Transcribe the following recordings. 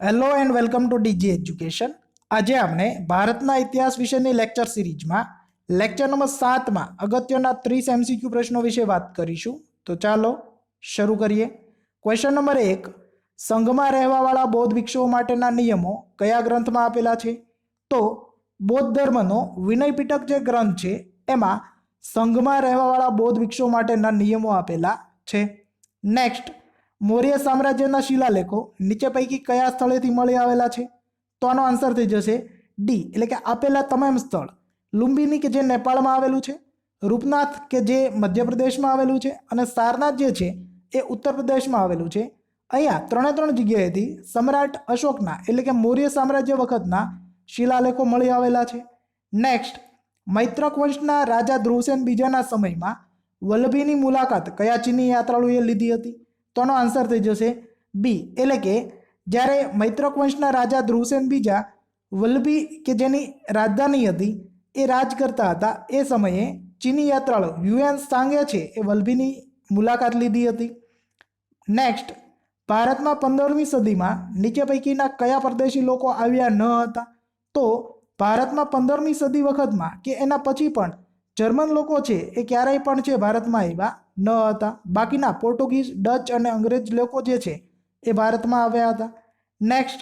Hello and welcome to DG education. આજે આપણે ભારતના ઇતિહાસ વિશેની લેક્ચર સિરીઝમાં લેક્ચર નંબર 7માં અગત્યના 30 MCQ પ્રશ્નો વિશે વાત કરીશું। તો ચાલો શરૂ કરીએ। ક્વેશ્ચન નંબર 1, સંઘમાં રહેવાવાળા બૌદ્ધ ભિક્ષુઓ માટેના નિયમો કયા ગ્રંથમાં આપેલા છે? તો બૌદ્ધ ધર્મનો વિનય પીટક જે ગ્રંથ છે એમાં સંઘમાં રહેવાવાળા બૌદ્ધ ભિક્ષુઓ માટેના નિયમો આપેલા છે। નેક્સ્ટ, મૌર્ય સામ્રાજ્યના શિલાલેખો નીચે પૈકી કયા સ્થળેથી મળી આવેલા છે? તો આનો આન્સર થઈ જશે ડી, એટલે કે આપેલા તમામ સ્થળ। લુંબિની કે જે નેપાળમાં આવેલું છે, રૂપનાથ કે જે મધ્યપ્રદેશમાં આવેલું છે, અને સારનાથ જે છે એ ઉત્તર પ્રદેશમાં આવેલું છે। અહીંયા ત્રણ જગ્યાએથી સમ્રાટ અશોકના એટલે કે મૌર્ય સામ્રાજ્ય વખતના શિલાલેખો મળી આવેલા છે। નેક્સ્ટ, મૈત્રક વંશના રાજા ધ્રુવસેન બીજાના સમયમાં વલ્લભીની મુલાકાત કયા ચીની યાત્રાળુએ લીધી હતી? તો આનો આન્સર થઈ જશે બી, એટલે કે જ્યારે મૈત્રક વંશના રાજા ધ્રુવસેન બીજા વલ્લભી કે જેની રાજધાની હતી એ રાજ કરતા હતા એ સમયે ચીની યાત્રાળુ યુએન સાંગે છે એ વલ્લભીની મુલાકાત લીધી હતી। નેક્સ્ટ, ભારતમાં 15મી સદીમાં નીચે પૈકીના કયા પરદેશી લોકો આવ્યા ન હતા? તો ભારતમાં 15મી સદી વખતમાં કે એના પછી પણ જર્મન લોકો છે એ ક્યારેય પણ છે ભારતમાં આવ્યા ન હતા। બાકીના પોર્ટુગીઝ, ડચ અને અંગ્રેજ લોકો જે છે એ ભારતમાં આવ્યા હતા। નેક્સ્ટ,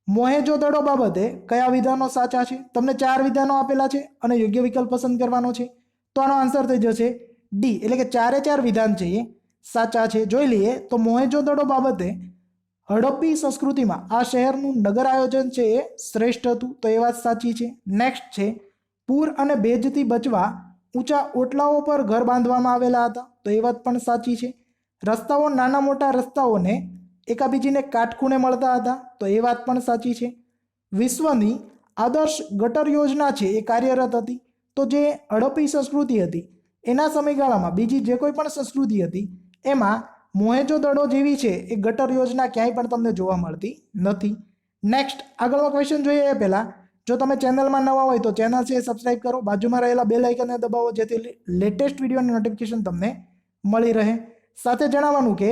મોહેંજો-દડો બાબતે કયા વિધાનો સાચા છે? તમને 4 વિધાનો આપેલા છે અને યોગ્ય વિકલ્પ પસંદ કરવાનો છે। તો આનો આન્સર થઈ જશે ડી, એટલે કે 4 વિધાન છે એ સાચા છે। જોઈ લઈએ તો મોહેંજો-દડો બાબતે હડપ્પી સંસ્કૃતિમાં આ શહેરનું નગર આયોજન છે એ શ્રેષ્ઠ હતું, તો એ વાત સાચી છે। નેક્સ્ટ છે, પૂર અને ભેજથી બચવા ઊંચા ઓટલાઓ પર ઘર બાંધવામાં આવેલા હતા, તો એ વાત પણ સાચી છે। રસ્તાઓ નાના મોટા રસ્તાઓને એકાબીજીને કાટખૂણે મળતા હતા, તો એ વાત પણ સાચી છે। વિશ્વની આદર્શ ગટર યોજના છે એ કાર્યરત હતી, તો જે હડપ્પી સંસ્કૃતિ હતી એના સમયગાળામાં બીજી જે કોઈ પણ સંસ્કૃતિ હતી એમાં મોહેંજો-દડો જેવી છે એ ગટર યોજના ક્યાંય પણ તમને જોવા મળતી નથી। નેક્સ્ટ, આગળનો ક્વેશ્ચન જોઈએ એ પહેલાં જો તમે ચેનલમાં નવા હોય તો ચેનલ છે સબસ્ક્રાઇબ કરો, બાજુમાં રહેલા બેલ આઇકનને દબાવો જેથી લેટેસ્ટ વિડીયોની નોટિફિકેશન તમને મળી રહે। સાથે જણાવવાનું કે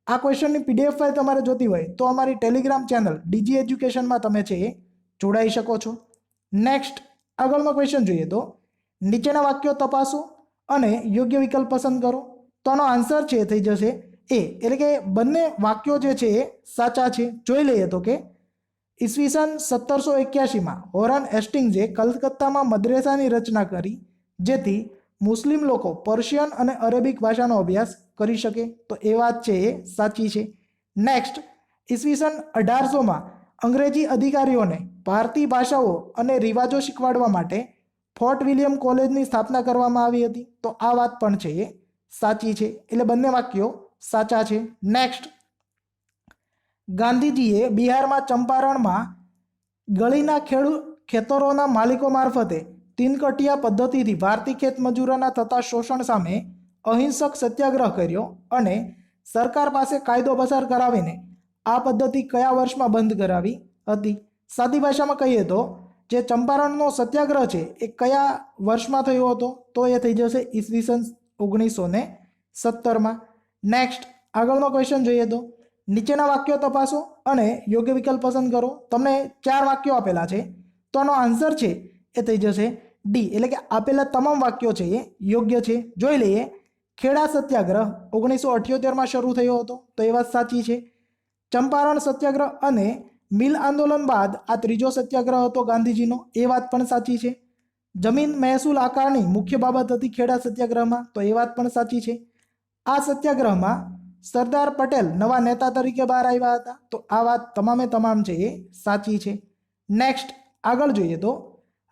આ ક્વેશ્ચનની PDF ફાઇલ તમારે જોતી હોય તો અમારી ટેલિગ્રામ ચેનલ ડીજી એજ્યુકેશનમાં તમે છે એ જોડાઈ શકો છો। નેક્સ્ટ, આગળનો ક્વેશ્ચન જોઈએ તો નીચેના વાક્યો તપાસો અને યોગ્ય વિકલ્પ પસંદ કરો। તો આનો આન્સર છે થઈ જશે એ, એટલે કે બંને વાક્યો જે છે એ સાચા છે। જોઈ લઈએ તો કે ઈસવીસન 1781માં હોરન હેસ્ટિંગ્સે કલકત્તામાં મદ્રેસાની રચના કરી જેથી મુસ્લિમ લોકો પર્શિયન અને અરેબિક ભાષાનો અભ્યાસ કરી શકે, તો એ વાત છે એ સાચી છે। નેક્સ્ટ, ઈસવીસન 1800માં અંગ્રેજી અધિકારીઓને ભારતીય ભાષાઓ અને રિવાજો શીખવાડવા માટે ફોર્ટ વિલિયમ કોલેજની સ્થાપના કરવામાં આવી હતી, તો આ વાત પણ છે એ સાચી છે, એટલે બંને વાક્યો સાચા છે। નેક્સ્ટ, ગાંધીજીએ બિહારમાં ચંપારણમાં ગળીના ખેતરોના માલિકો મારફતે તીનકટિયા પદ્ધતિથી ભારતીય ખેત મજૂરોના થતા શોષણ સામે અહિંસક સત્યાગ્રહ કર્યો અને સરકાર પાસે કાયદો પસાર કરાવીને આ પદ્ધતિ કયા વર્ષમાં બંધ કરાવી હતી? સાદી ભાષામાં કહીએ તો જે ચંપારણનો સત્યાગ્રહ છે એ કયા વર્ષમાં થયો હતો? તો એ થઈ જશે ઈસવીસન 1917માં। નેક્સ્ટ, આગળનો ક્વેશ્ચન જોઈએ તો નીચેના વાક્યો તપાસો અને યોગ્ય વિકલ્પ પસંદ કરો। તમને 4 વાક્યો આપેલા છે, તો આનો આન્સર છે એ થઈ જશે ડી, એટલે કે આપેલા તમામ વાક્યો છે એ યોગ્ય છે। જોઈ લઈએ, ખેડા સત્યાગ્રહ 1978માં શરૂ થયો હતો, તો એ વાત સાચી છે। ચંપારણ સત્યાગ્રહ અને મિલ આંદોલન બાદ આ ત્રીજો સત્યાગ્રહ હતો ગાંધીજીનો, એ વાત પણ સાચી છે। જમીન મહેસૂલ આકારણી મુખ્ય બાબત હતી ખેડા સત્યાગ્રહમાં, તો એ વાત પણ સાચી છે। આ સત્યાગ્રહમાં સરદાર પટેલ નવા નેતા તરીકે બહાર આવ્યા હતા, તો આ વાત તમામે તમામ છે એ સાચી છે। નેક્સ્ટ, આગળ જોઈએ તો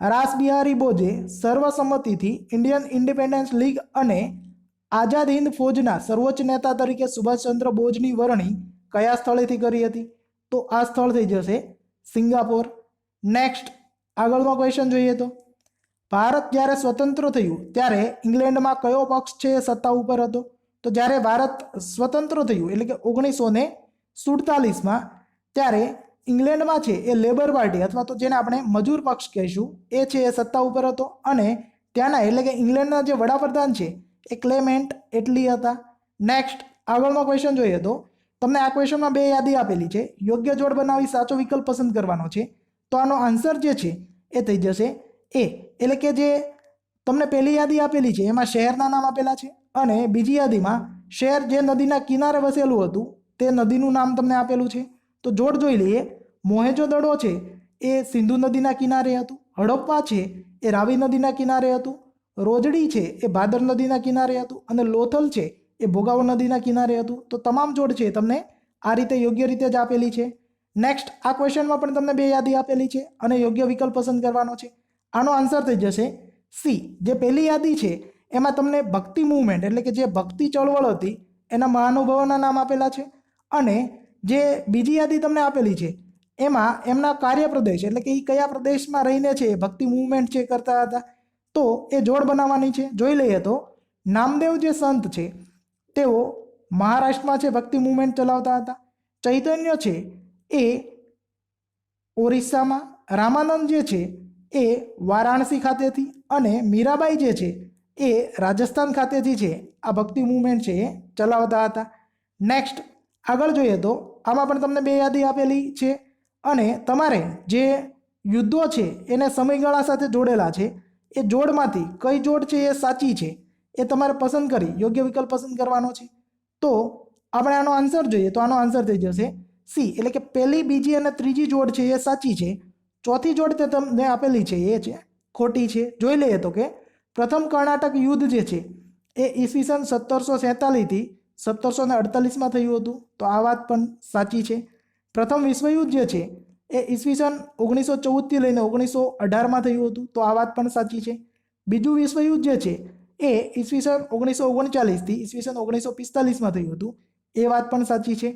રાસબિહારી બોઝે સર્વસંમતિથી ઇન્ડિયન ઇન્ડિપેન્ડન્સ લીગ અને આઝાદ હિન્દ ફૌજના સર્વોચ્ચ નેતા તરીકે સુભાષચંદ્ર બોઝની વરણી કયા સ્થળેથી કરી હતી? તો આ સ્થળ થઈ જશે સિંગાપોર। નેક્સ્ટ, આગળનો ક્વેશ્ચન જોઈએ તો ભારત જ્યારે સ્વતંત્ર થયું ત્યારે ઇંગ્લેન્ડમાં કયો પક્ષ છે એ સત્તા ઉપર હતો? તો જ્યારે ભારત સ્વતંત્ર થયું એટલે કે 1947માં ત્યારે ઇંગ્લેન્ડમાં છે એ લેબર પાર્ટી અથવા તો જેને આપણે મજૂર પક્ષ કહીશું એ છે એ સત્તા ઉપર હતો અને ત્યાંના એટલે કે ઇંગ્લેન્ડના જે વડાપ્રધાન છે એ ક્લેમેન્ટ એટલી હતા। નેક્સ્ટ, આગળનો ક્વેશ્ચન જોઈએ તો તમને આ ક્વેશ્ચનમાં બે યાદી આપેલી છે, યોગ્ય જોડ બનાવી સાચો વિકલ્પ પસંદ કરવાનો છે. તો આનો આન્સર જે છે એ થઈ જશે એ, એટલે કે જે તમને પહેલી યાદી આપેલી છે એમાં શહેરના નામ આપેલા છે અને બીજી યાદીમાં શહેર જે નદીના કિનારે વસેલું હતું તે નદીનું નામ તમને આપેલું છે. તો જોડ જોઈ લઈએ. મોહેજો-દડો છે એ સિંધુ નદીના કિનારે હતું, હડપ્પા છે એ રાવી નદીના કિનારે હતું, રોજડી છે એ ભાદર નદીના કિનારે હતું અને લોથલ છે એ ભોગાવો નદીના કિનારે હતું. તો તમામ જોડ છે તમને આ રીતે યોગ્ય રીતે જ આપેલી છે. નેક્સ્ટ આ ક્વેશ્ચનમાં પણ તમને બે યાદી આપેલી છે અને યોગ્ય વિકલ્પ પસંદ કરવાનો છે. આનો આન્સર થઈ જશે સી. જે પહેલી યાદી છે એમાં તમને ભક્તિ મૂવમેન્ટ એટલે કે જે ભક્તિ ચળવળ હતી એના મહાનુભાવોના નામ આપેલા છે અને જે બીજી યાદી તમને આપેલી છે એમાં એમના કાર્યપ્રદેશ એટલે કે એ કયા પ્રદેશમાં રહીને છે ભક્તિ મૂવમેન્ટ છે કરતા હતા. તો એ જોડ બનાવવાની છે. જોઈ લઈએ તો નામદેવ જે સંત છે તેઓ મહારાષ્ટ્રમાં છે ભક્તિ મૂવમેન્ટ ચલાવતા હતા. ચૈતન્ય છે એ ઓરિસ્સામાં, રામાનંદ જે છે એ વારાણસી ખાતેથી અને મીરાબાઈ જે છે એ રાજસ્થાન ખાતેથી છે આ ભક્તિ મૂવમેન્ટ છે એ ચલાવતા હતા. નેક્સ્ટ આગળ જોઈએ તો આમાં પણ તમને બે યાદી આપેલી છે અને તમારે જે યુદ્ધો છે એને સમયગાળા સાથે જોડેલા છે એ જોડમાંથી કઈ જોડ છે એ સાચી છે એ તમારે પસંદ કરી યોગ્ય વિકલ્પ પસંદ કરવાનો છે. તો આપણે આનો આન્સર જોઈએ તો આનો આન્સર થઈ જશે સી, એટલે કે પહેલી, બીજી અને ત્રીજી જોડ છે એ સાચી છે. ચોથી જોડ તે તમને આપેલી છે એ છે ખોટી છે. જોઈ લઈએ તો કે પ્રથમ કર્ણાટક યુદ્ધ જે છે એ ઈસવીસન 1747થી 1748માં થયું હતું. તો આ વાત પણ સાચી છે. પ્રથમ વિશ્વયુદ્ધ જે છે એ ઈસવીસન 1914થી લઈને 1918માં થયું હતું. તો આ વાત પણ સાચી છે. બીજું વિશ્વયુદ્ધ જે છે એ ઈસવીસન 1939થી ઈસવીસન 1945માં થયું હતું. એ વાત પણ સાચી છે.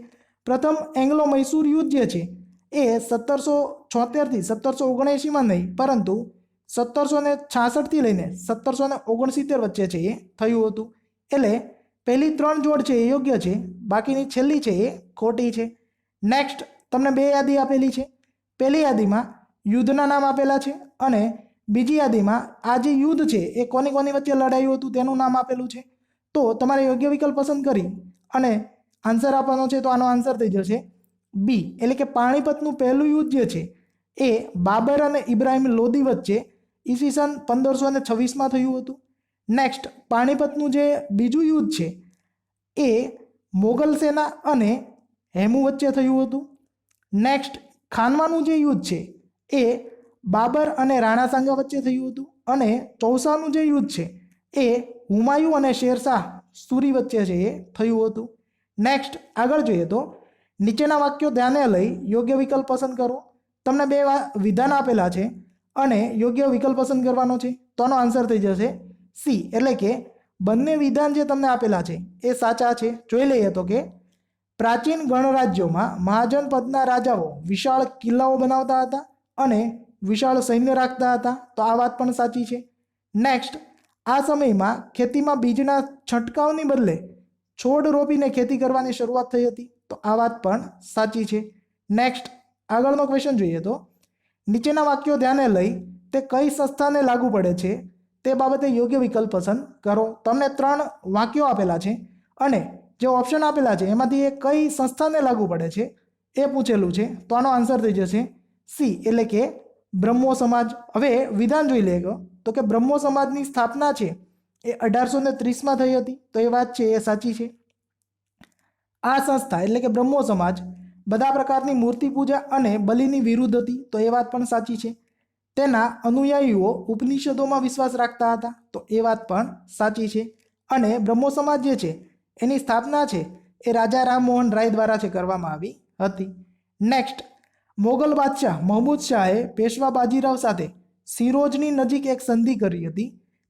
પ્રથમ એંગ્લો મૈસૂર યુદ્ધ જે છે એ 1776થી 1779માં નહીં પરંતુ 1766થી લઈને 1769 વચ્ચે છે એ થયું હતું. એટલે પહેલી ત્રણ જોડ છે એ યોગ્ય છે, બાકીની છેલ્લી છે એ ખોટી છે. નેક્સ્ટ તમને બે યાદી આપેલી છે. પહેલી યાદીમાં યુદ્ધના નામ આપેલા છે અને બીજી યાદીમાં આ જે યુદ્ધ છે એ કોની કોની વચ્ચે લડાયું હતું તેનું નામ આપેલું છે. તો તમારે યોગ્ય વિકલ્પ પસંદ કરી અને આન્સર આપવાનો છે. તો આનો આન્સર થઈ જશે બી, એટલે કે પાણીપતનું પહેલું યુદ્ધ જે છે એ બાબર અને ઇબ્રાહિમ લોદી વચ્ચે ઈસવીસન 1526માં થયું હતું. નેક્સ્ટ પાણીપતનું જે બીજું યુદ્ધ છે એ મોગલ સેના અને હેમુ વચ્ચે થયું હતું. નેક્સ્ટ ખાનવાનું જે યુદ્ધ છે એ બાબર અને રાણા સાંગા વચ્ચે થયું હતું અને ચૌસાનું જે યુદ્ધ છે એ હુમાયુ અને શેરશાહ સૂરી વચ્ચે છે એ થયું હતું. નેક્સ્ટ આગળ જોઈએ તો નીચેના વાક્યો ધ્યાને લઈ યોગ્ય વિકલ્પ પસંદ કરો. તમને બે વિધાન આપેલા છે અને યોગ્ય વિકલ્પ પસંદ કરવાનો છે. તો આનો આન્સર થઈ જશે સી, એટલે કે બંને વિધાન જે તમને આપેલા છે એ સાચા છે. જોઈ લઈએ તો કે પ્રાચીન ગણરાજ્યોમાં મહાજન પદના રાજાઓ વિશાળ કિલ્લાઓ બનાવતા હતા અને વિશાળ સૈન્ય રાખતા હતા. તો આ વાત પણ સાચી છે. નેક્સ્ટ આ સમયમાં ખેતીમાં બીજના છંટકાવની બદલે છોડ રોપીને ખેતી કરવાની શરૂઆત થઈ હતી. તો આ વાત પણ સાચી છે. નેક્સ્ટ આગળનો ક્વેશ્ચન જોઈએ તો નીચેના વાક્યો ધ્યાને લઈ તે કઈ સંસ્થાને લાગુ પડે છે તે બાબતે યોગ્ય વિકલ્પ પસંદ કરો. તમને ત્રણ વાક્યો આપેલા છે અને જે ઓપ્શન આપેલા છે એમાંથી એ કઈ સંસ્થાને લાગુ પડે છે એ પૂછેલું છે. તો આનો આન્સર થઈ જશે સી, એટલે કે બ્રહ્મો સમાજ. હવે વિધાન જોઈ લે તો કે બ્રહ્મો સમાજની સ્થાપના છે એ 1830માં થઈ હતી. તો એ વાત છે એ સાચી છે. આ સંસ્થા એટલે કે બ્રહ્મો સમાજ બધા પ્રકારની મૂર્તિ પૂજા અને બલિની વિરુદ્ધ હતી. તો એ વાત પણ સાચી છે. તેના અનુયાયીઓ ઉપનિષદોમાં વિશ્વાસ રાખતા હતા. તો એ વાત પણ સાચી છે. અને બ્રહ્મો સમાજ જે છે એની સ્થાપના છે એ રાજા રામમોહન રાય દ્વારા છે કરવામાં આવી હતી. નેક્સ્ટ મોગલ બાદશાહ મહમૂદ શાહે પેશવા બાજીરાવ સાથે સિરોજની નજીક એક સંધિ કરી હતી.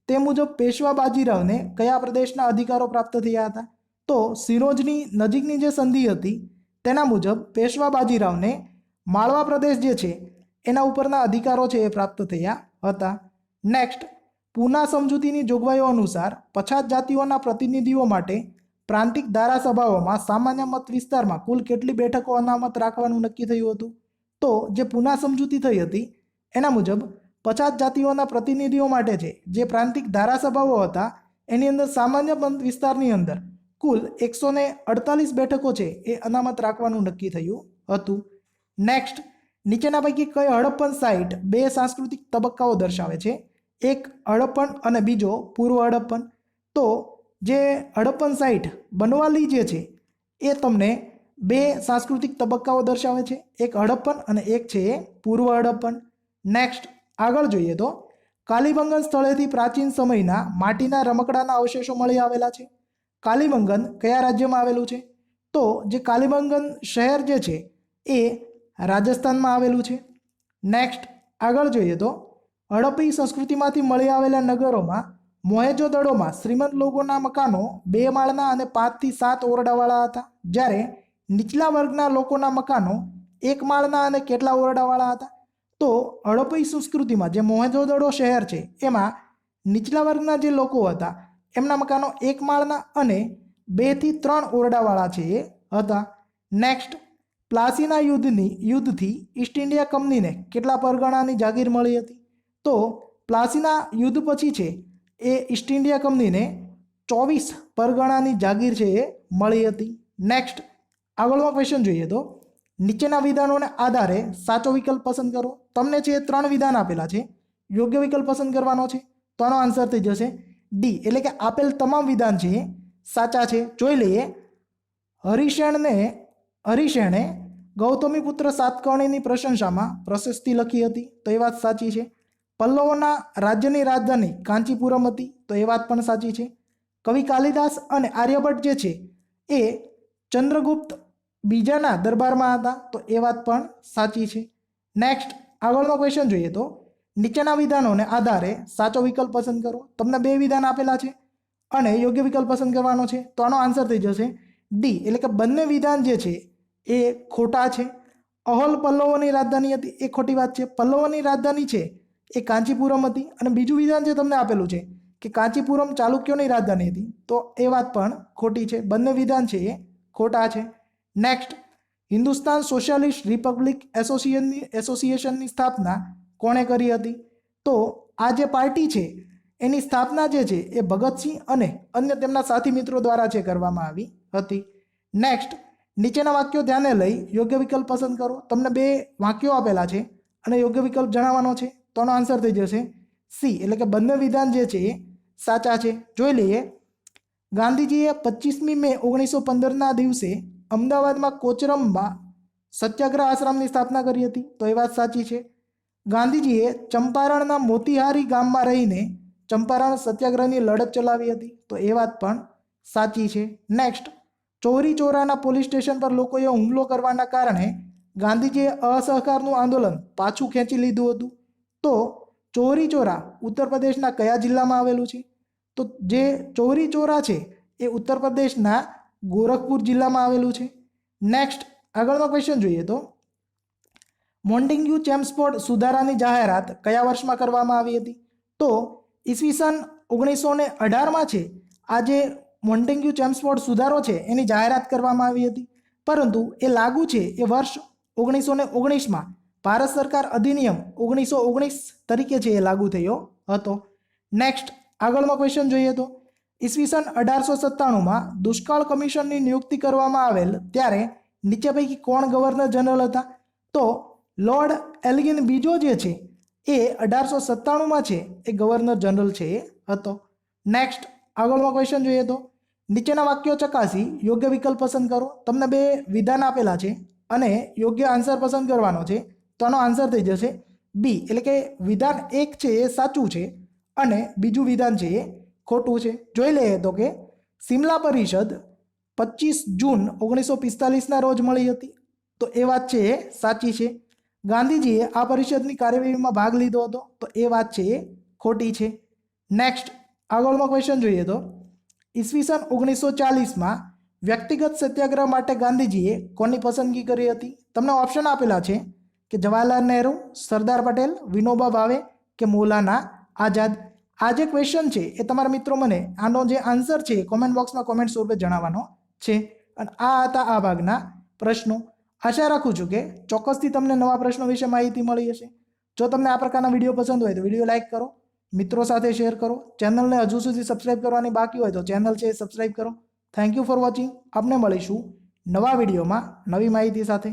તે મુજબ પેશવા બાજીરાવને કયા પ્રદેશના અધિકારો પ્રાપ્ત થયા હતા? તો સિરોજની નજીકની જે સંધિ હતી તેના મુજબ પેશવા બાજીરાવને માળવા પ્રદેશ જે છે એના ઉપરના અધિકારો છે એ પ્રાપ્ત થયા હતા. નેક્સ્ટ પૂના સમજૂતીની જોગવાઈઓ અનુસાર પછાત જાતિઓના પ્રતિનિધિઓ માટે પ્રાંતિક ધારાસભાઓમાં સામાન્ય મત વિસ્તારમાં કુલ કેટલી બેઠકો અનામત રાખવાનું નક્કી થયું હતું? તો જે પૂના સમજૂતી થઈ હતી એના મુજબ પછાત જાતિઓના પ્રતિનિધિઓ માટે છે જે પ્રાંતિક ધારાસભાઓ હતા એની અંદર સામાન્ય મત વિસ્તારની અંદર કુલ 148 બેઠકો છે એ અનામત રાખવાનું નક્કી થયું હતું. નેક્સ્ટ, નીચેના પૈકી કઈ હડપ્પન સાઇટ બે સાંસ્કૃતિક તબક્કાઓ દર્શાવે છે? એક હડપ્પન અને બીજો પૂર્વ હડપ્પન. તો જે હડપ્પન સાઇટ બનવાલી જે છે એ તમને બે સાંસ્કૃતિક તબક્કાઓ દર્શાવે છે, એક હડપ્પન અને એક છે એ પૂર્વ હડપ્પન. નેક્સ્ટ, આગળ જોઈએ તો કાલીબંગન સ્થળેથી પ્રાચીન સમયના માટીના રમકડાના અવશેષો મળી આવેલા છે. કાલીબંગન કયા રાજ્યમાં આવેલું છે? તો જે કાલીબંગન શહેર જે છે એ રાજસ્થાનમાં આવેલું છે. નેક્સ્ટ, આગળ જોઈએ તો હડપ્પી સંસ્કૃતિમાંથી મળી આવેલા નગરોમાં મોહેંજો-દડોમાં શ્રીમંત લોકોના મકાનો 2 માળના અને 5 થી 7 ઓરડાવાળા હતા, જ્યારે નીચલા વર્ગના લોકોના મકાનો 1 માળના અને કેટલા ઓરડાવાળા હતા? તો હડપ્પી સંસ્કૃતિમાં જે મોહેંજો-દડો શહેર છે એમાં નીચલા વર્ગના જે લોકો હતા એમના મકાનો 1 માળના અને 2 થી 3 ઓરડાવાળા છે એ હતા. નેક્સ્ટ, પ્લાસીના યુદ્ધથી ઈસ્ટ ઇન્ડિયા કંપનીને કેટલા પરગણાની જાગીર મળી હતી? તો પ્લાસીના યુદ્ધ પછી છે એ ઈસ્ટ ઇન્ડિયા કંપનીને 24 પરગણાની જાગીર છે એ મળી હતી. નેક્સ્ટ, આગળનો ક્વેશ્ચન જોઈએ તો નીચેના વિધાનોને આધારે સાચો વિકલ્પ પસંદ કરો. તમને છે 3 વિધાન આપેલા છે, યોગ્ય વિકલ્પ પસંદ કરવાનો છે. તો આનો આન્સર થઈ જશે ડી, એટલે કે આપેલ તમામ વિધાન છે એ સાચા છે. જોઈ લઈએ. હરિશેણે ગૌતમીપુત્ર સાતકર્ણીની પ્રશંસામાં પ્રશસ્તિ લખી હતી, તો એ વાત સાચી છે. પલ્લવોના રાજ્યની રાજધાની કાંચીપુરમ હતી, તો એ વાત પણ સાચી છે. કવિ કાલિદાસ અને આર્યભટ્ટ જે છે એ ચંદ્રગુપ્ત બીજાના દરબારમાં હતા, તો એ વાત પણ સાચી છે. નેક્સ્ટ, આગળનો ક્વેશ્ચન જોઈએ તો નીચેના વિધાનોને આધારે સાચો વિકલ્પ પસંદ કરો. તમને 2 વિધાન આપેલા છે અને યોગ્ય વિકલ્પ પસંદ કરવાનો છે. તો આનો આન્સર થઈ જશે ડી, એટલે કે બંને વિધાન જે છે એ ખોટા છે. અહોલ પલ્લવોની રાજધાની હતી, એ ખોટી વાત છે. પલ્લવોની રાજધાની છે એ કાંચીપુરમ હતી. અને બીજું વિધાન જે તમને આપેલું છે કે કાંચીપુરમ ચાલુક્યોની રાજધાની હતી, તો એ વાત પણ ખોટી છે. બંને વિધાન છે એ ખોટા છે. નેક્સ્ટ, હિન્દુસ્તાન સોશિયાલિસ્ટ રિપબ્લિક એસોસિએશનની સ્થાપના કોણે કરી હતી? તો આ જે પાર્ટી છે એની સ્થાપના જે છે એ ભગતસિંહ અને અન્ય તેમના સાથી મિત્રો દ્વારા છે કરવામાં આવી હતી. નેક્સ્ટ, નીચેના વાક્યો ધ્યાને લઈ યોગ્ય વિકલ્પ પસંદ કરો. તમને 2 વાક્યો આપેલા છે અને યોગ્ય વિકલ્પ જણાવવાનો છે. તો આનો આન્સર થઈ જશે સી, એટલે કે બંને વિધાન જે છે એ સાચા છે. જોઈ લઈએ. ગાંધીજીએ 25મી મે 1915ના દિવસે અમદાવાદમાં કોચરમમાં સત્યાગ્રહ આશ્રમની સ્થાપના કરી હતી, તો એ વાત સાચી છે. ગાંધીજીએ ચંપારણના મોતીહારી ગામમાં રહીને ચંપારણ સત્યાગ્રહની લડત ચલાવી હતી, તો એ વાત પણ સાચી છે. નેક્સ્ટ, ચોરી ચોરાના પોલીસ સ્ટેશન પર લોકોએ હુમલો કરવાના કારણે ગાંધીજીએ અસહકારનું આંદોલન પાછું ખેંચી લીધું હતું. તો ચોરી ચોરા ઉત્તર પ્રદેશના કયા જિલ્લામાં આવેલું છે? તો જે ચોરી ચોરા છે એ ઉત્તર પ્રદેશના ગોરખપુર જિલ્લામાં આવેલું છે. નેક્સ્ટ, આગળનો ક્વેશ્ચન જોઈએ તો મોન્ટેગ્યુ ચેમ્સ્ફોર્ડ સુધારાની જાહેરાત કયા વર્ષમાં કરવામાં આવી હતી? તો ઈસવીસન 1918માં છે આ જે મોન્ટેગ્યુ ચેમ્સ્ફોર્ડ સુધારો છે એની જાહેરાત કરવામાં આવી હતી, પરંતુ એ લાગુ છે એ વર્ષ 1919માં ભારત સરકાર અધિનિયમ 1919 તરીકે છે એ લાગુ થયો હતો. નેક્સ્ટ, આગળનો ક્વેશ્ચન જોઈએ તો ઈસવીસન 1897માં દુષ્કાળ કમિશનની નિયુક્તિ કરવામાં આવેલ ત્યારે નીચે પૈકી કોણ ગવર્નર જનરલ હતા? તો લોર્ડ એલ્ગિન બીજો જે છે એ 1897માં છે એ ગવર્નર જનરલ છે એ હતો. નેક્સ્ટ, આગળનો ક્વેશ્ચન જોઈએ તો નીચેના વાક્યો ચકાસી યોગ્ય વિકલ્પ પસંદ કરો. તમને 2 વિધાન આપેલા છે અને યોગ્ય આન્સર પસંદ કરવાનો છે. તો આનો આન્સર થઈ જશે બી, એટલે કે વિધાન 1 છે એ સાચું છે અને બીજું વિધાન છે એ ખોટું છે. જોઈ લઈએ તો કે સિમલા પરિષદ 25 જૂન 1945ના રોજ મળી હતી, તો એ વાત છે એ સાચી છે. ગાંધીજીએ આ પરિષદની કાર્યવાહીમાં ભાગ લીધો હતો, તો એ વાત છે એ ખોટી છે. નેક્સ્ટ, આગળનો ક્વેશ્ચન જોઈએ તો ઈસવીસન 1940માં વ્યક્તિગત સત્યાગ્રહ માટે ગાંધીજીએ કોની પસંદગી કરી હતી? તમને ઓપ્શન આપેલા છે કે જવાહરલાલ નહેરુ, સરદાર પટેલ, વિનોબા ભાવે કે મૌલાના આઝાદ. આ જે ક્વેશ્ચન છે એ તમારા મિત્રો મને આનો જે આન્સર છે કોમેન્ટ બોક્સમાં કોમેન્ટ સ્વરૂપે જણાવવાનો છે. અને આ હતા આ ભાગના પ્રશ્નો. આશા રાખું છું કે ચોક્કસથી તમને નવા પ્રશ્નો વિશે માહિતી મળી હશે. જો તમને આ પ્રકારના વિડીયો પસંદ હોય તો વિડીયો લાઇક કરો, મિત્રો સાથે શેર કરો, ચેનલને હજુ સુધી સબસ્ક્રાઇબ કરવાની બાકી હોય તો ચેનલ છે સબસ્ક્રાઇબ કરો. Thank you for watching. આપણે મળીશું નવા વિડીયોમાં નવી માહિતી સાથે.